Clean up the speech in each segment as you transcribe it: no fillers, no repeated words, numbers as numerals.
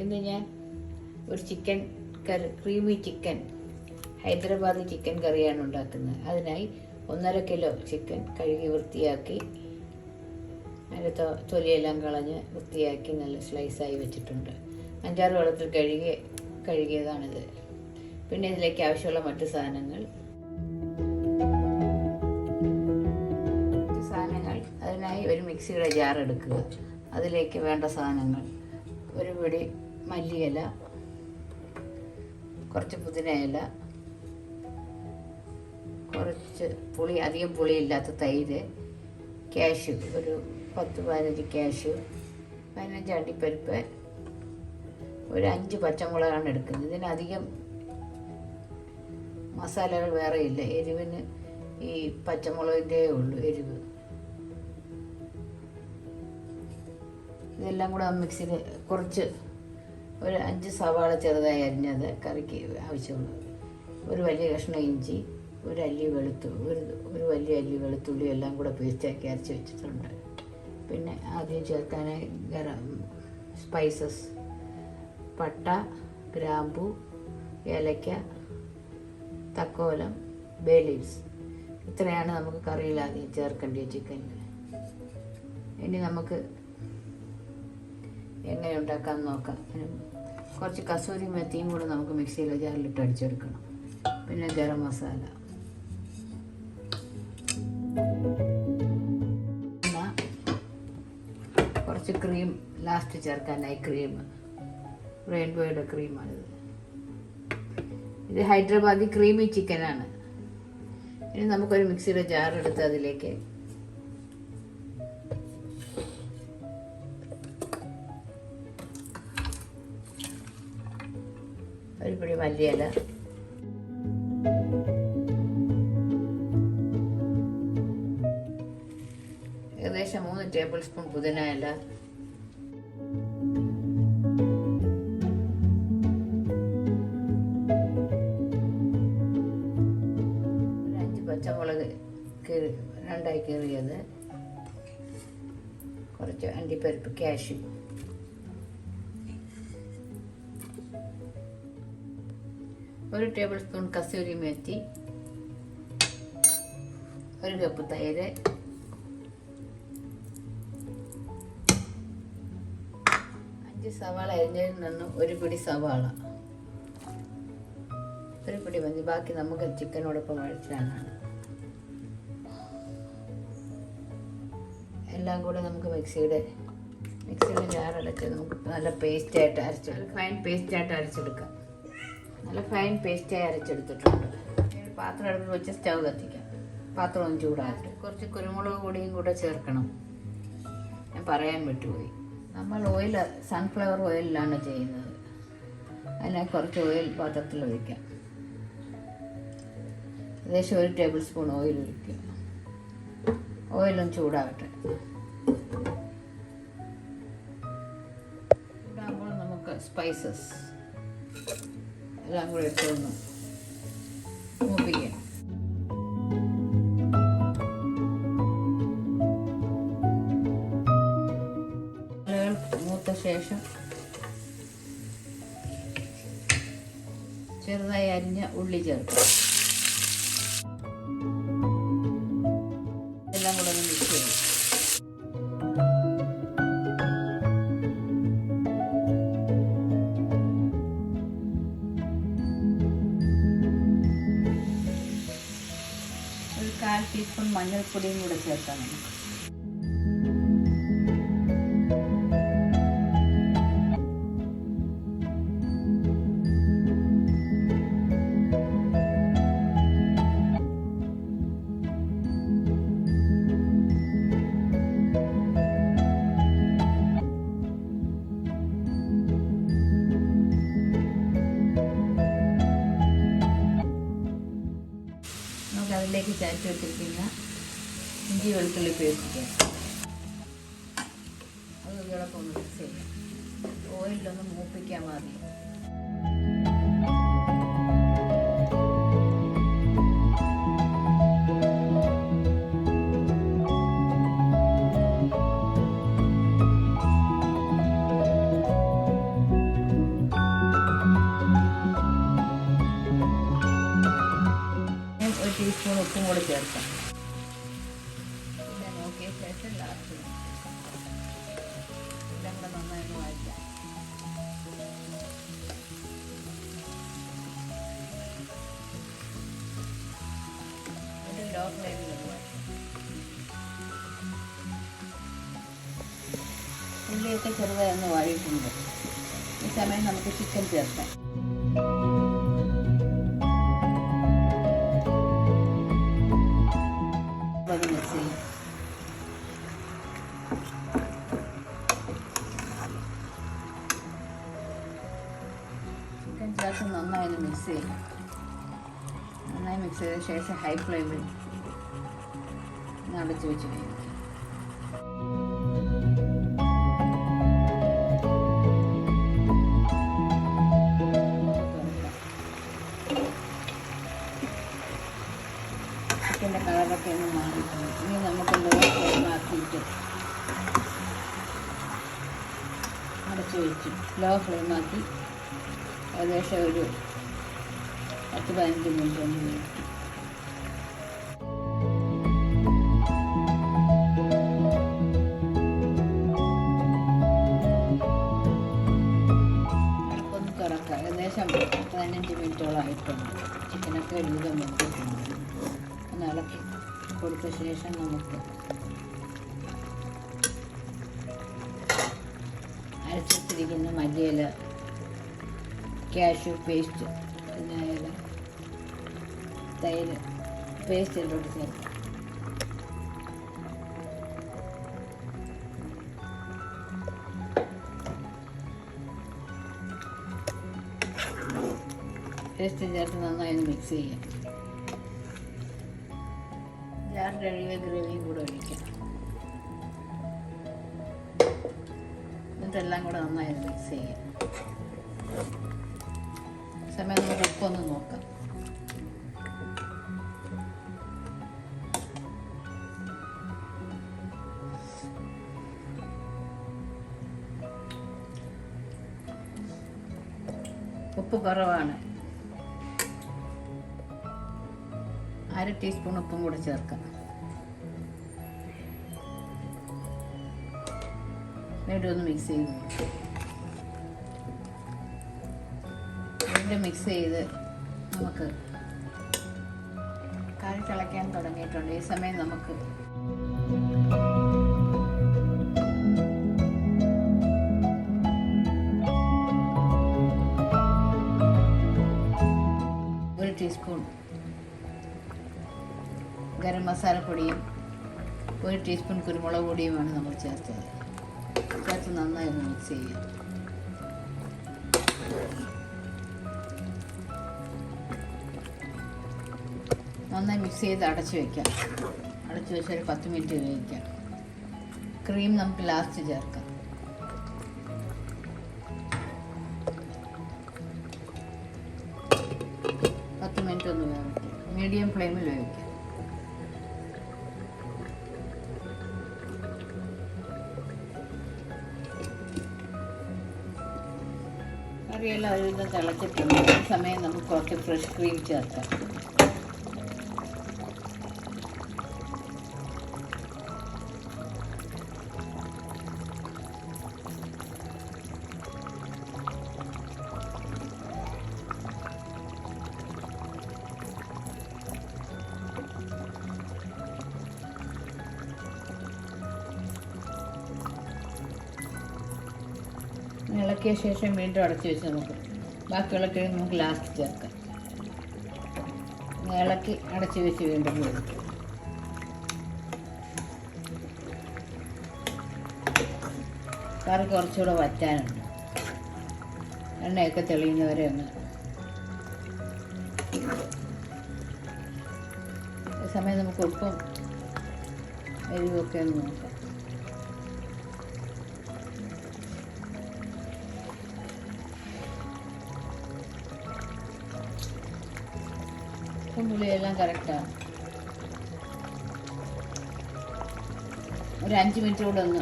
ഇന്ന് ഞാൻ ഒരു ചിക്കൻ കറി, ക്രീമി ചിക്കൻ, ഹൈദരാബാദി ചിക്കൻ കറിയാണ് ഉണ്ടാക്കുന്നത്. അതിനായി 1.5 കിലോ ചിക്കൻ കഴുകി വൃത്തിയാക്കി അതിൻ്റെ തൊലിയെല്ലാം കളഞ്ഞ് വൃത്തിയാക്കി നല്ല സ്ലൈസായി വെച്ചിട്ടുണ്ട്. 5-6 വെള്ളത്തിൽ കഴുകിയതാണിത്. പിന്നെ ഇതിലേക്ക് ആവശ്യമുള്ള മറ്റു സാധനങ്ങൾ അതിനായി ഒരു മിക്സിയുടെ ജാർ എടുക്കുക. അതിലേക്ക് വേണ്ട സാധനങ്ങൾ: ഒരു പിടി മല്ലിയില, കുറച്ച് പുതിനയില, കുറച്ച് അധികം പുളിയില്ലാത്ത തൈര്, കാഷ്യൂ, ഒരു 10-15 കാഷ്യൂ, 15 അണ്ടിപ്പരിപ്പ്, ഒരു 5 പച്ചമുളകാണ് എടുക്കുന്നത്. ഇതിനധികം മസാലകൾ വേറെ ഇല്ല. എരിവിന് ഈ പച്ചമുളകിൻ്റെ ഉള്ളൂ എരിവ്. ഇതെല്ലാം കൂടെ മിക്സിയിൽ കുറച്ച് ഒരു 5 സവാള ചെറുതായി അരിഞ്ഞത് കറിക്ക് ആവശ്യമുള്ളത്, ഒരു വലിയ കഷ്ണം ഇഞ്ചി, ഒരു വലിയ അല്ലി വെളുത്തുള്ളി എല്ലാം കൂടെ പേസ്റ്റാക്കി അരച്ച് വെച്ചിട്ടുണ്ട്. പിന്നെ ആദ്യം ചേർക്കാനായി സ്പൈസസ്: പട്ട, ഗ്രാമ്പു, ഏലക്ക, തക്കോലം, ബേ ലീവ്സ്. ഇത്രയാണ് നമുക്ക് കറിയിൽ ആദ്യം ചേർക്കേണ്ടത് ചിക്കനിൽ. ഇനി നമുക്ക് എങ്ങനെ ഉണ്ടാക്കാമെന്ന് നോക്കാം. കുറച്ച് കസൂരി മെത്തിയും കൂടെ നമുക്ക് മിക്സിയിലെ ജാറിലിട്ട് അടിച്ചെടുക്കണം. പിന്നെ ഗരം മസാല, കുറച്ച് ക്രീം ലാസ്റ്റ് ചേർക്കാനായി ക്രീം, റെയിൻബോയുടെ ക്രീമാണിത്. ഇത് ഹൈദരാബാദി ക്രീമി ചിക്കനാണ്. ഇനി നമുക്കൊരു മിക്സിയുടെ ജാർ എടുത്ത് അതിലേക്ക് ഒരു പിടി മല്ലിയില, ഏകദേശം 3 ടേബിൾ സ്പൂൺ പുതിനയില, 5 പച്ചമുളക് 2ആയി കീറിയത്, കുറച്ച് അണ്ടിപ്പരിപ്പ്, കാഷ്യൂ, ഒരു table spoon kasuri methi, 1 cup തൈര്, 5 സവാള അരിഞ്ഞതിൽ നിന്നും 1 പിടി സവാള, 1 പിടി മതി. ബാക്കി നമുക്ക് ചിക്കനോടൊപ്പം വഴറ്റാനാണ്. എല്ലാം കൂടെ നമുക്ക് മിക്സിയുടെ ജാർ അടച്ച് നമുക്ക് നല്ല പേസ്റ്റായിട്ട് ഫൈൻ പേസ്റ്റായിട്ട് അരച്ചെടുക്കാം. നല്ല ഫൈൻ പേസ്റ്റായി അരച്ചെടുത്തിട്ടുണ്ട്. പാത്രം അടുപ്പിൽ വെച്ച് സ്റ്റൗ കത്തിക്കാം. പാത്രം ഒന്ന് ചൂടാക്കി കുറച്ച് കുരുമുളക് പൊടിയും കൂടെ ചേർക്കണം. ഞാൻ പറയാൻ വിട്ടുപോയി. നമ്മൾ സൺഫ്ലവർ ഓയിലാണ് ചെയ്യുന്നത്. അതിനെ കുറച്ച് ഓയിൽ പാത്രത്തിൽ ഒഴിക്കാം. ഏകദേശം 1 ടേബിൾ സ്പൂൺ ഓയിൽ ഒഴിക്കുക. ഓയിലൊന്ന് ചൂടാകട്ടെ. ചൂടാകുമ്പോൾ നമുക്ക് സ്പൈസസ് എല്ലാം കൂടെ ഇട്ടൊന്ന് മൂപ്പിക്കാം. മൂത്ത ശേഷം ചെറുതായി അരിഞ്ഞ ഉള്ളി ചേർക്കാം. എല്ലാം കൂടെ ഒന്ന് മിക്സ് ചെയ്യാം. ഒരു 1/4 ടീസ്പൂൺ മഞ്ഞൾപ്പൊടിയും കൂടെ ചേർക്കാം നമുക്ക്. അതിലേക്ക് ചായച്ച് വെച്ചിരിക്കുന്ന ഇഞ്ചി വെളുത്തുള്ളി പേസ്റ്റ് ചേർക്കാം. അത് ഇതോടൊപ്പം ഒന്ന് മിക്സ് ചെയ്യാം. ഓയിലൊന്ന് മൂപ്പിക്കാൻ മതി. ടീസ്പൂൺ ഉപ്പും കൂടി ചേർക്കാം. പിന്നെ നോക്കിയ ശേഷം ലാസ്റ്റ് എല്ലാം കൂടെ നന്നായി വഴറ്റാം. ഒരു ലോ ഫ്ലെയിമിൽ ഉള്ളിയൊക്കെ ചെറുതായി ഒന്ന് വഴറ്റിട്ടുണ്ട്. ഈ സമയം നമുക്ക് ചിക്കൻ ചേർക്കാം. മിക്സ് ചെയ്യും. ചിക്കൻ ചേർത്ത് നന്നായി മിക്സ് ചെയ്യും. നന്നായി മിക്സ് ചെയ്ത ശേഷം ഹൈ ഫ്ലെയിമിൽ അടച്ച് വെച്ച് കഴിയും. ചിക്കൻ്റെ കളറൊക്കെ ഒന്ന് മാറിയിട്ടുണ്ട്. ഇനി നമുക്ക് ലോ ഫ്ലെയിമാക്കിയിട്ട് അടച്ച് വെച്ചു. ലോ ഫ്ലെയിമാക്കി ഏകദേശം ഒരു 10-15 മിനിറ്റ് ഒന്ന് വേവിക്കും. ഒന്ന് തുറക്കാം. ഏകദേശം 15 മിനിറ്റോളം ആയിട്ടുണ്ട്. ചിക്കനൊക്കെ ഒരുവിധം വെച്ചിട്ടുണ്ട്. ഒന്ന് ഇളക്കി കൊടുത്ത ശേഷം നമുക്ക് അരച്ചിട്ടിരിക്കുന്ന മല്ലിയില, കാഷ്യൂ പേസ്റ്റ്, പിന്നെ തൈര് പേസ്റ്റ് എല്ലാം ചേർക്കാം. പേസ്റ്റ് ചേർത്ത് നന്നായി മിക്സ് ചെയ്യാം. ജാറിൻ്റെ ഗ്രേവിയും കൂടെ ഒഴിക്കാം. എന്നിട്ടെല്ലാം കൂടെ നന്നായി മിക്സ് ചെയ്യാം. സമയം നമുക്ക് ഉപ്പൊന്ന് നോക്കാം. ഉപ്പ് കുറവാണ്. 1/2 ടീസ്പൂൺ ഉപ്പും കൂടെ ചേർക്കാം. വീണ്ടും ഒന്ന് മിക്സ് ചെയ്ത് വീണ്ടും മിക്സ് ചെയ്ത് നമുക്ക് കറി തിളയ്ക്കാൻ തുടങ്ങിയിട്ടുണ്ട്. ഈ സമയം നമുക്ക് ഒരു ടീസ്പൂൺ ഗരം മസാലപ്പൊടിയും 1 ടീസ്പൂൺ കുരുമുളക് പൊടിയുമാണ് നമ്മൾ ചേർത്തത്. ചേർത്ത് നന്നായി ഒന്ന് മിക്സ് ചെയ്യാം. നന്നായി മിക്സ് ചെയ്ത് അടച്ചു വയ്ക്കാം. അടച്ചു വെച്ച് ഒരു 10 മിനിറ്റ് വേവിക്കാം. ക്രീം നമുക്ക് ലാസ്റ്റ് ചേർക്കാം. മിനിറ്റ് ഒന്ന് വേവിക്കാം. മീഡിയം ഫ്ലെയിമിൽ വേവിക്കാം. കറിയെല്ലാം ഒരുവിധം തിളച്ചിട്ടുണ്ട്. ഈ സമയം നമുക്ക് കുറച്ച് ഫ്രഷ് ക്രീം ചേർക്കാം. ഇളക്കിയ ശേഷം വീണ്ടും അടച്ചു വെച്ച് നമുക്ക് ബാക്കിയുള്ള ക്രീം നമുക്ക് ലാസ്റ്റ് ചേർക്കാം. ഇളക്കി അടച്ചു വെച്ച് വീണ്ടും വേവിക്കും. കറി കുറച്ചുകൂടെ വറ്റാനുണ്ട്. എണ്ണയൊക്കെ തെളിയുന്നവരെ ഒന്ന്. ഈ സമയം നമുക്ക് ഉപ്പും എരിവൊക്കെ ഒന്ന് നോക്കാം. പുളിയെല്ലാം കറക്റ്റാണ്. ഒരു 5 മിനിറ്റ് കൂടെ ഒന്ന്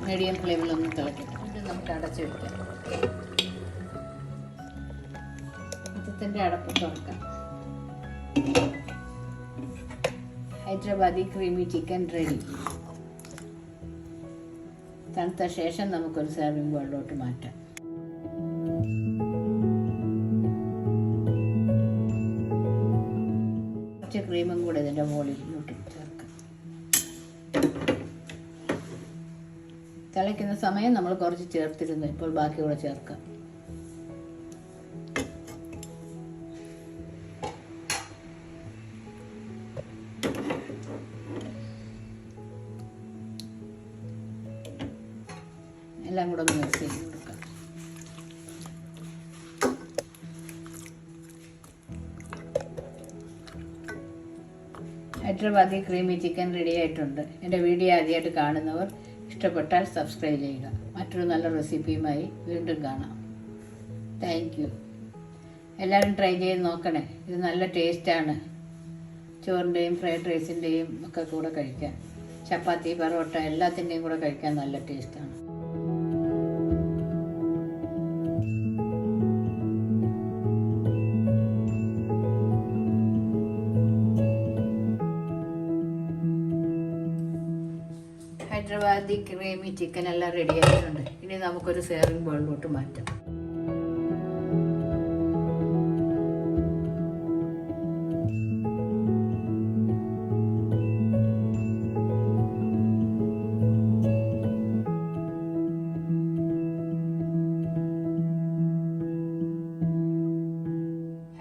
മീഡിയം ഫ്ലെയിമിലൊന്ന് തിളക്കട്ടെ. ഇത് നമുക്ക് അടച്ചു വയ്ക്കാം. പാത്രത്തിൻ്റെ അടപ്പ് തുറക്കാം. Hyderabadi creamy chicken ready. തണുത്ത ശേഷം നമുക്കൊരു സെർവിങ് ബൗളിലോട്ട് മാറ്റാം. കുറച്ച് ക്രീമും കൂടെ ഇതിൻ്റെ മുകളിലോട്ട് ചേർക്കാം. തിളയ്ക്കുന്ന സമയം നമ്മൾ കുറച്ച് ചേർത്തിരുന്നു, ഇപ്പോൾ ബാക്കി കൂടെ ചേർക്കാം. എല്ലാം കൂടെ ഒന്ന് മിക്സ് ചെയ്ത് കൊടുക്കാം. ഹൈദരാബാദി ക്രീമി ചിക്കൻ റെഡി ആയിട്ടുണ്ട്. എൻ്റെ വീഡിയോ ആദ്യമായിട്ട് കാണുന്നവർ ഇഷ്ടപ്പെട്ടാൽ സബ്സ്ക്രൈബ് ചെയ്യുക. മറ്റൊരു നല്ല റെസിപ്പിയുമായി വീണ്ടും കാണാം. Thank you. എല്ലാവരും ട്രൈ ചെയ്ത് നോക്കണേ. ഇത് നല്ല ടേസ്റ്റാണ്. ചോറിൻ്റെയും ഫ്രൈഡ് റൈസിൻ്റെയും ഒക്കെ കൂടെ കഴിക്കാൻ, ചപ്പാത്തി, പൊറോട്ട എല്ലാത്തിൻ്റെയും കൂടെ കഴിക്കാൻ നല്ല ടേസ്റ്റാണ്. ഹൈദരാബാദി ക്രീമി ചിക്കൻ എല്ലാം റെഡി ആയിട്ടുണ്ട്. ഇനി നമുക്കൊരു സെർവിങ് ബൗളിലോട്ട് മാറ്റാം.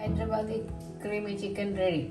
Hyderabadi creamy chicken ready.